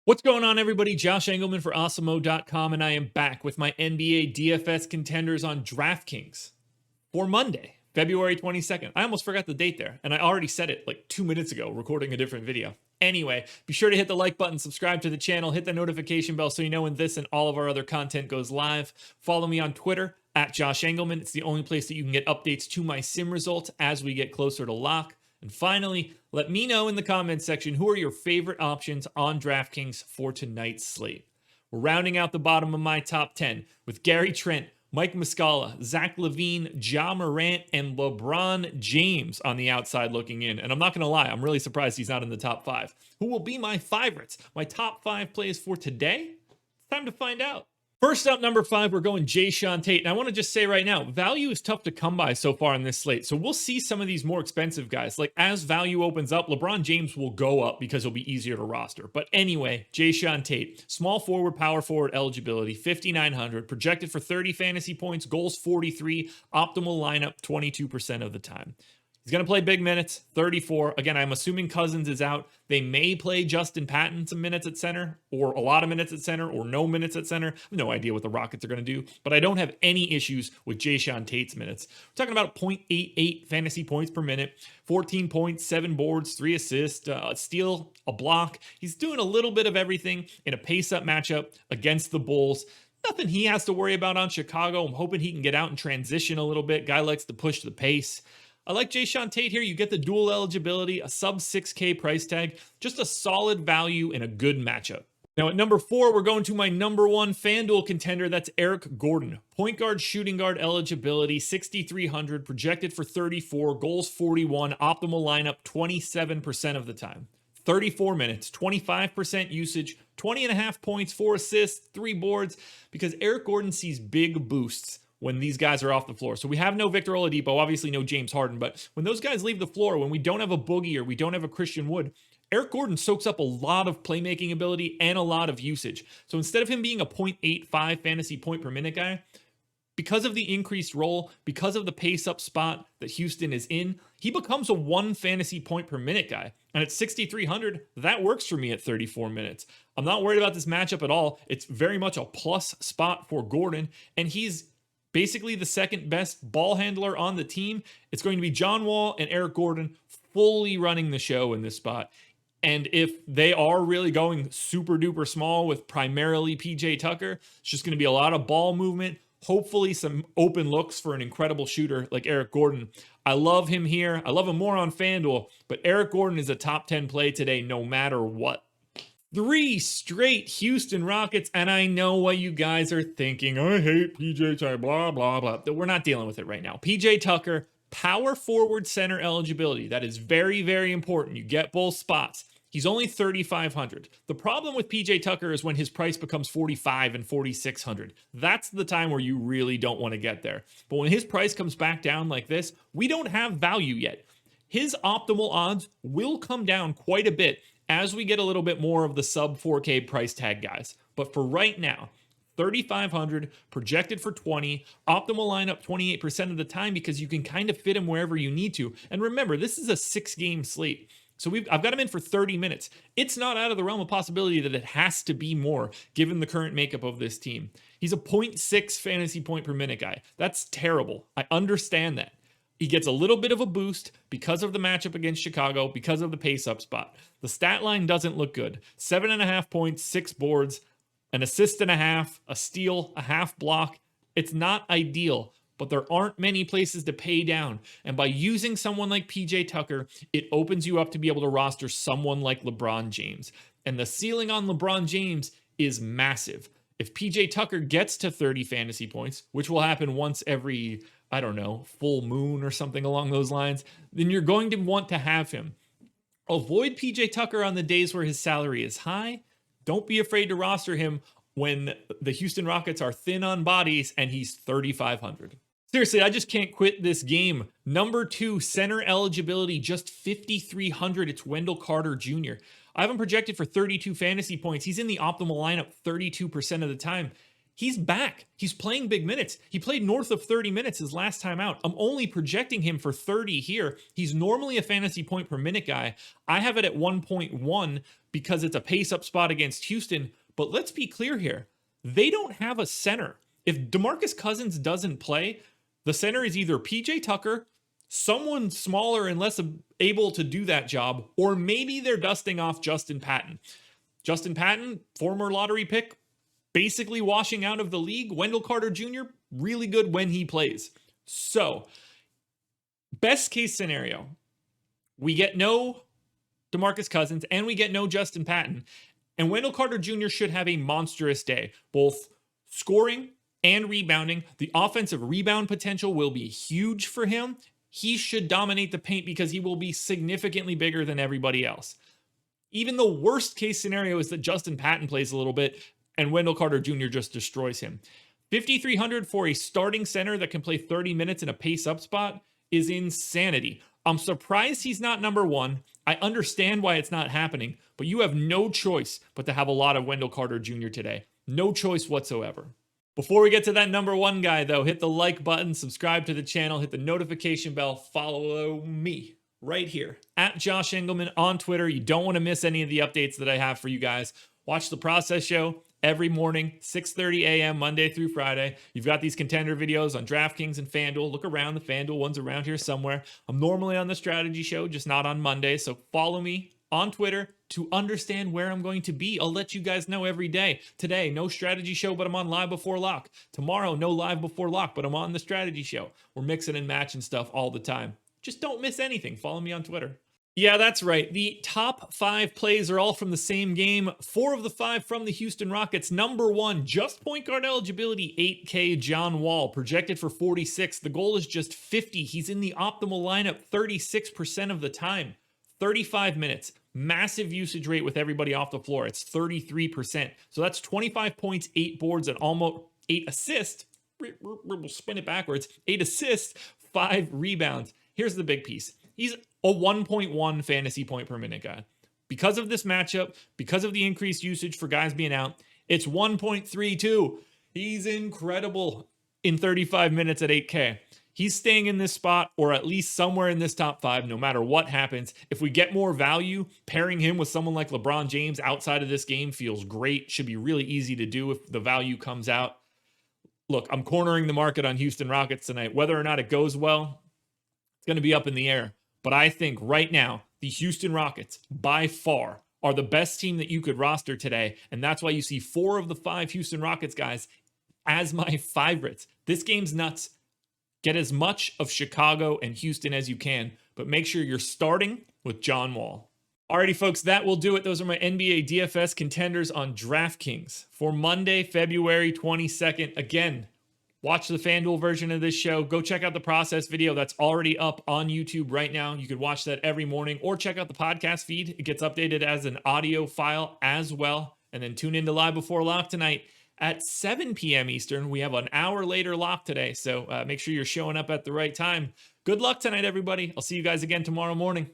What's going on, everybody? Josh Engleman for Awesemo.com, and I am back with my NBA DFS contenders on Draftkings for Monday, February 22nd. I almost forgot the date there, and I already said it like 2 minutes ago, recording a different video. Anyway, be sure to hit the like button, subscribe to the channel, hit the notification bell so you know when this and all of our other content goes live. Follow me on Twitter, at Josh Engleman. It's the only place that you can get updates to my sim results as we get closer to lock. And finally, let me know in the comments section who are your favorite options on DraftKings for tonight's slate. We're rounding out the bottom of my top 10 with Gary Trent, Mike Muscala, Zach LaVine, Ja Morant, and LeBron James on the outside looking in. And I'm not going to lie, I'm really surprised he's not in the top 5. Who will be my favorites? My top 5 plays for today? It's time to find out. First up, number 5, we're going Jae'Sean Tate. And I want to just say right now, value is tough to come by so far in this slate. So we'll see some of these more expensive guys. Like as value opens up, LeBron James will go up because it'll be easier to roster. But anyway, Jae'Sean Tate, small forward, power forward eligibility, 5,900, projected for 30 fantasy points, goals 43, optimal lineup 22% of the time. He's going to play big minutes, 34. Again, I'm assuming Cousins is out. They may play Justin Patton some minutes at center, or a lot of minutes at center, or no minutes at center. I have no idea what the Rockets are going to do, but I don't have any issues with Jae'Sean Tate's minutes. We're talking about 0.88 fantasy points per minute, 14 points, 7 boards, 3 assists, a steal, a block. He's doing a little bit of everything in a pace-up matchup against the Bulls. Nothing he has to worry about on Chicago. I'm hoping he can get out and transition a little bit. Guy likes to push the pace. I like Jae'Sean Tate here. You get the dual eligibility, a sub 6K price tag, just a solid value in a good matchup. Now at number 4, we're going to my number 1 FanDuel contender. That's Eric Gordon. Point guard, shooting guard eligibility, 6,300, projected for 34, goals 41, optimal lineup 27% of the time. 34 minutes, 25% usage, 20.5 points, 4 assists, 3 boards, because Eric Gordon sees big boosts when these guys are off the floor. So we have no Victor Oladipo, obviously no James Harden, but when those guys leave the floor, when we don't have a Boogie or we don't have a Christian Wood, Eric Gordon soaks up a lot of playmaking ability and a lot of usage. So instead of him being a 0.85 fantasy point per minute guy, because of the increased role, because of the pace-up spot that Houston is in, he becomes a 1 fantasy point per minute guy. And at 6,300, that works for me at 34 minutes. I'm not worried about this matchup at all. It's very much a plus spot for Gordon, and he's basically the second best ball handler on the team. It's going to be John Wall and Eric Gordon fully running the show in this spot. And if they are really going super duper small with primarily PJ Tucker, it's just going to be a lot of ball movement, hopefully some open looks for an incredible shooter like Eric Gordon. I love him here. I love him more on FanDuel, but Eric Gordon is a top 10 play today no matter what. 3 straight Houston Rockets, and I know what you guys are thinking. I hate PJ Tucker, blah, blah, blah. We're not dealing with it right now. PJ Tucker, power forward center eligibility. That is very, very important. You get both spots. He's only 3,500. The problem with PJ Tucker is when his price becomes 4,500 and 4,600. That's the time where you really don't want to get there. But when his price comes back down like this, we don't have value yet. His optimal odds will come down quite a bit as we get a little bit more of the sub 4K price tag guys. But for right now, 3,500, projected for 20, optimal lineup 28% of the time because you can kind of fit him wherever you need to. And remember, this is a 6-game slate. So I've got him in for 30 minutes. It's not out of the realm of possibility that it has to be more given the current makeup of this team. He's a 0.6 fantasy point per minute guy. That's terrible. I understand that. He gets a little bit of a boost because of the matchup against Chicago, because of the pace-up spot. The stat line doesn't look good. 7.5 points, 6 boards, an assist and a half, a steal, a half block. It's not ideal, but there aren't many places to pay down. And by using someone like PJ Tucker, it opens you up to be able to roster someone like LeBron James. And the ceiling on LeBron James is massive. If PJ Tucker gets to 30 fantasy points, which will happen once every, I don't know, full moon or something along those lines, then you're going to want to have him. Avoid PJ Tucker on the days where his salary is high. Don't be afraid to roster him when the Houston Rockets are thin on bodies and he's 3,500. Seriously, I just can't quit this game. Number 2, center eligibility, just 5,300. It's Wendell Carter Jr. I have him projected for 32 fantasy points. He's in the optimal lineup 32% of the time. He's back. He's playing big minutes. He played north of 30 minutes his last time out. I'm only projecting him for 30 here. He's normally a fantasy point per minute guy. I have it at 1.1 because it's a pace up spot against Houston. But let's be clear here. They don't have a center. If DeMarcus Cousins doesn't play, the center is either PJ Tucker, someone smaller and less able to do that job, or maybe they're dusting off Justin Patton. Justin Patton, former lottery pick, basically washing out of the league. Wendell Carter Jr., really good when he plays. So, best case scenario, we get no DeMarcus Cousins and we get no Justin Patton. And Wendell Carter Jr. should have a monstrous day, both scoring and rebounding. The offensive rebound potential will be huge for him. He should dominate the paint because he will be significantly bigger than everybody else. Even the worst case scenario is that Justin Patton plays a little bit and Wendell Carter Jr. just destroys him. 5,300 for a starting center that can play 30 minutes in a pace-up spot is insanity. I'm surprised he's not number one. I understand why it's not happening, but you have no choice but to have a lot of Wendell Carter Jr. today. No choice whatsoever. Before we get to that number one guy, though, hit the like button, subscribe to the channel, hit the notification bell, follow me right here at Josh Engleman on Twitter. You don't want to miss any of the updates that I have for you guys. Watch the process show every morning, 6:30 a.m. Monday through Friday. You've got these contender videos on Draftkings and FanDuel. Look around, the FanDuel one's around here somewhere. I'm normally on the strategy show, just not on Monday. So follow me on Twitter to understand where I'm going to be. I'll let you guys know every day. Today, no strategy show, but I'm on live before lock. Tomorrow, no live before lock, but I'm on the strategy show. We're mixing and matching stuff all the time. Just don't miss anything. Follow me on Twitter. Yeah, that's right. The top 5 plays are all from the same game. 4 of the 5 from the Houston Rockets. Number 1, just point guard eligibility, 8K John Wall, projected for 46. The goal is just 50. He's in the optimal lineup 36% of the time. 35 minutes. Massive usage rate with everybody off the floor. It's 33%. So that's 25 points, 8 boards, and almost 8 assists. We'll spin it backwards. 8 assists, 5 rebounds. Here's the big piece. He's a 1.1 fantasy point per minute guy. Because of this matchup, because of the increased usage for guys being out, it's 1.32. He's incredible in 35 minutes at 8K. He's staying in this spot or at least somewhere in this top 5 no matter what happens. If we get more value, pairing him with someone like LeBron James outside of this game feels great. Should be really easy to do if the value comes out. Look, I'm cornering the market on Houston Rockets tonight. Whether or not it goes well, it's going to be up in the air. But I think right now, the Houston Rockets, by far, are the best team that you could roster today. And that's why you see 4 of the 5 Houston Rockets guys as my favorites. This game's nuts. Get as much of Chicago and Houston as you can, but make sure you're starting with John Wall. Alrighty, folks, that will do it. Those are my NBA DFS contenders on DraftKings for Monday, February 22nd. Again, watch the FanDuel version of this show. Go check out the process video that's already up on YouTube right now. You could watch that every morning or check out the podcast feed. It gets updated as an audio file as well. And then tune into Live Before Lock tonight at 7 p.m. Eastern. We have an hour later lock today, so make sure you're showing up at the right time. Good luck tonight, everybody. I'll see you guys again tomorrow morning.